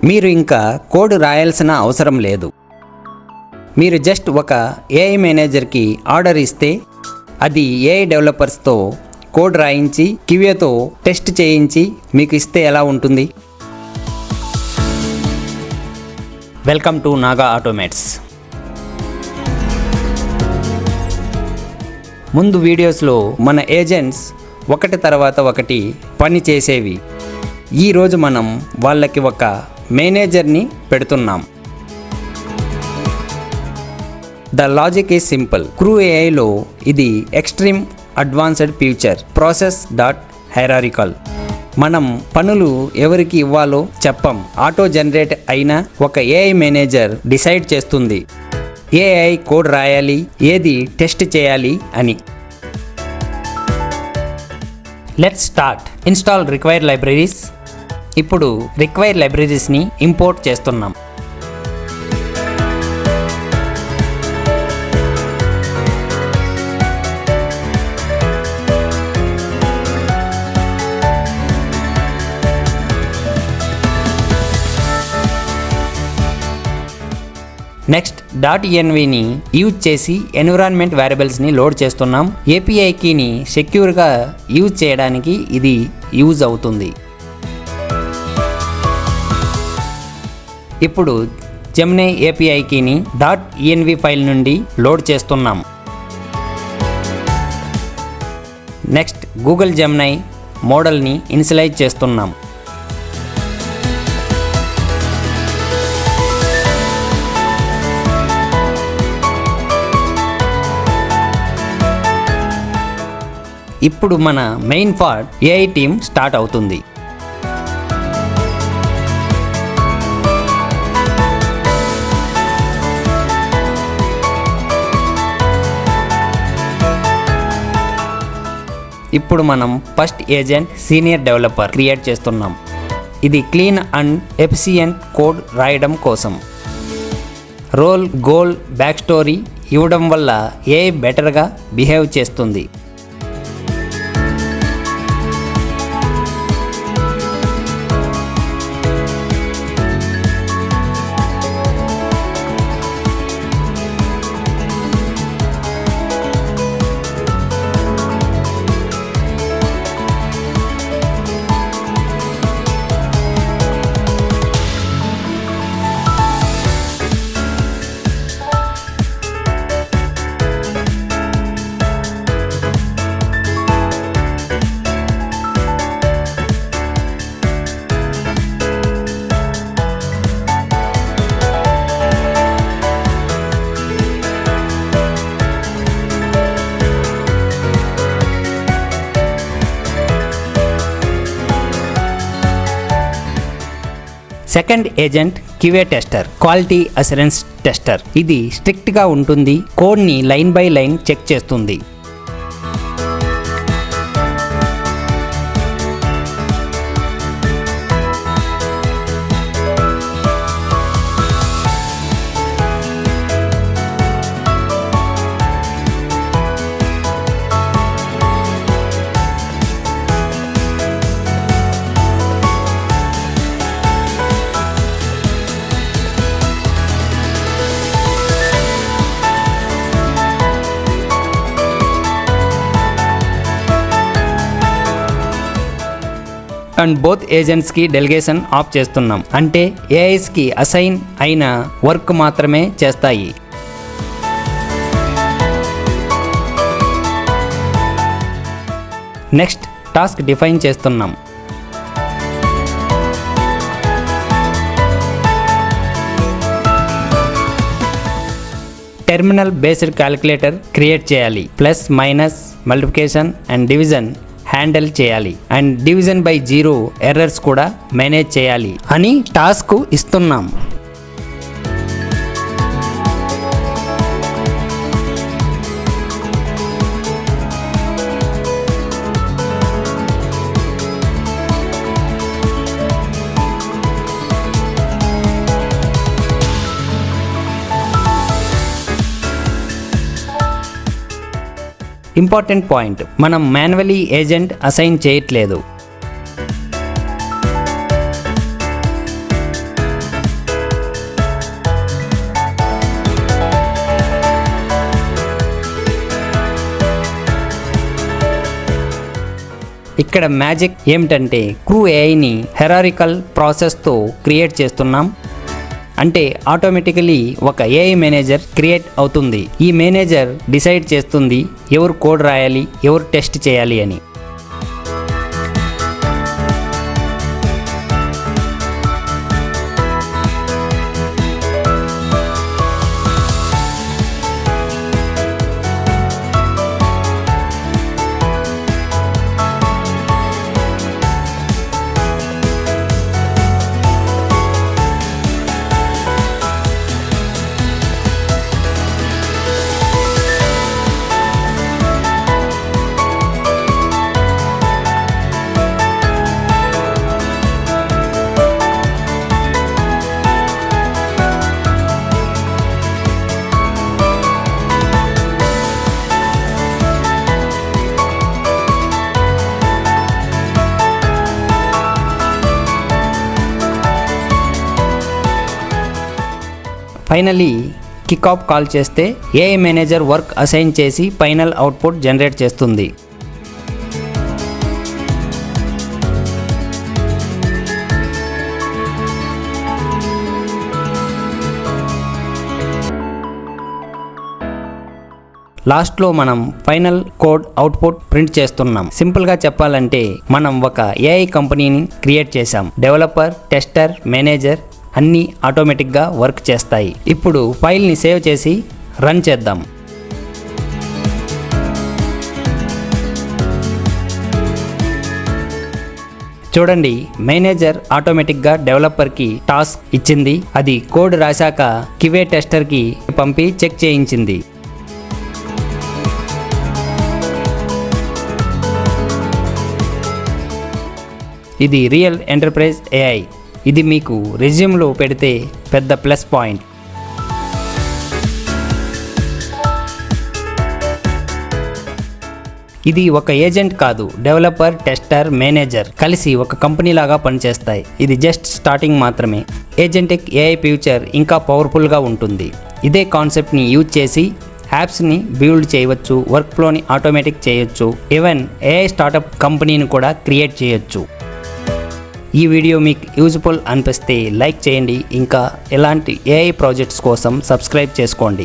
మీరు ఇంకా కోడ్ రాయాల్సిన అవసరం లేదు. మీరు జస్ట్ ఒక ఏఐ మేనేజర్కి ఆర్డర్ ఇస్తే అది ఏఐ డెవలపర్స్తో కోడ్ రాయించి QAతో టెస్ట్ చేయించి మీకు ఇస్తే ఎలా ఉంటుంది? Welcome to Naga automates. ముందు వీడియోస్లో మన ఏజెంట్స్ ఒకటి తర్వాత ఒకటి పని చేసేవి. ఈరోజు మనం వాళ్ళకి ఒక మేనేజర్ని పెడుతున్నాం. The logic is simple. Crew ఏఐలో ఇది extreme advanced future process dot hierarchical. మనం పనులు ఎవరికి ఇవ్వాలో చెప్పం. ఆటో జనరేట్ అయిన ఒక ఏఐ మేనేజర్ డిసైడ్ చేస్తుంది ఏఐ కోడ్ రాయాలి, ఏది టెస్ట్ చేయాలి అని. Let's start. Install required libraries. ఇప్పుడు రిక్వైర్డ్ లైబ్రరీస్ని ఇంపోర్ట్ చేస్తున్నాం. నెక్స్ట్ .envని యూజ్ చేసి ఎన్విరాన్మెంట్ వేరియబుల్స్ని లోడ్ చేస్తున్నాం. API కీని సెక్యూర్గా యూజ్ చేయడానికి ఇది యూజ్ అవుతుంది. ఇప్పుడు జెమినీ API కీని .env ఫైల్ నుండి లోడ్ చేస్తున్నాం. నెక్స్ట్ గూగుల్ జెమినీ మోడల్ని ఇనిషియలైజ్ చేస్తున్నాం. ఇప్పుడు మన main part AI team start అవుతుంది. ఇప్పుడు మనం first agent senior developer create చేస్తున్నాం. ఇది క్లీన్ అండ్ ఎఫిషియెంట్ కోడ్ రాయడం కోసం. రోల్, గోల్, బ్యాక్ స్టోరీ ఇవ్వడం వల్ల ఏఐ బెటర్గా బిహేవ్ చేస్తుంది. Second agent QA tester, quality assurance tester. ఇది స్ట్రిక్ట్గా ఉంటుంది. కోడ్ని లైన్ బై లైన్ చెక్ చేస్తుంది. అండ్ బోత్ ఏజెంట్స్కి డెలిగేషన్ ఆఫ్ చేస్తున్నాం. అంటే ఏఐస్కి అసైన్ అయిన వర్క్ మాత్రమే చేస్తాయి. నెక్స్ట్ టాస్క్ డిఫైన్ చేస్తున్నాం. టెర్మినల్ బేస్డ్ క్యాలిక్యులేటర్ క్రియేట్ చేయాలి. Plus, minus, multiplication and division handle చేయాలి. అండ్ డివిజన్ బై 0 ఎర్రర్స్ కూడా మేనేజ్ చేయాలి అని టాస్క్ ఇస్తున్నాం. ఇంపార్టెంట్ పాయింట్, మనం మాన్యువల్లీ ఏజెంట్ అసైన్ చేయట్లేదు. ఇక్కడ మ్యాజిక్ ఏమిటంటే క్రూ ఏఐని హెరారికల్ ప్రాసెస్తో క్రియేట్ చేస్తున్నాం. అంటే ఆటోమేటికలీ ఒక ఏఐ మేనేజర్ క్రియేట్ అవుతుంది. ఈ మేనేజర్ డిసైడ్ చేస్తుంది ఎవరు కోడ్ రాయాలి, ఎవరు టెస్ట్ చేయాలి అని. ఫైనలీ కిక్ ఆఫ్ కాల్ చేస్తే ఏఐ మేనేజర్ వర్క్ అసైన్ చేసి ఫైనల్ అవుట్పుట్ జనరేట్ చేస్తుంది. లాస్ట్లో మనం ఫైనల్ కోడ్ అవుట్పుట్ ప్రింట్ చేస్తున్నాం. సింపుల్గా చెప్పాలంటే మనం ఒక ఏఐ కంపెనీని క్రియేట్ చేశాం. డెవలపర్, టెస్టర్, మేనేజర్ అన్నీ ఆటోమేటిక్గా వర్క్ చేస్తాయి. ఇప్పుడు ఫైల్ని సేవ్ చేసి రన్ చేద్దాం. చూడండి, మేనేజర్ ఆటోమేటిక్గా డెవలపర్కి టాస్క్ ఇచ్చింది. అది కోడ్ రాశాక QA టెస్టర్కి పంపి చెక్ చేయించింది. ఇది రియల్ ఎంటర్ప్రైజ్ ఏఐ. ఇది మీకు రెజ్యూమ్లో పెడితే పెద్ద ప్లస్ పాయింట్. ఇది ఒక ఏజెంట్ కాదు, డెవలపర్, టెస్టర్, మేనేజర్ కలిసి ఒక కంపెనీ లాగా పనిచేస్తాయి. ఇది జస్ట్ స్టార్టింగ్ మాత్రమే. ఏజెంటిక్ ఏఐ ఫ్యూచర్ ఇంకా పవర్ఫుల్గా ఉంటుంది. ఇదే కాన్సెప్ట్ని యూజ్ చేసి యాప్స్ని బిల్డ్ చేయవచ్చు, వర్క్ ఫ్లోని ఆటోమేటిక్ చేయొచ్చు, ఈవెన్ ఏఐ స్టార్టప్ కంపెనీని కూడా క్రియేట్ చేయొచ్చు. ఈ వీడియో మీకు యూజ్ఫుల్ అనిపిస్తే లైక్ చేయండి. ఇంకా ఇలాంటి ఏఐ ప్రాజెక్ట్స్ కోసం సబ్స్క్రైబ్ చేసుకోండి.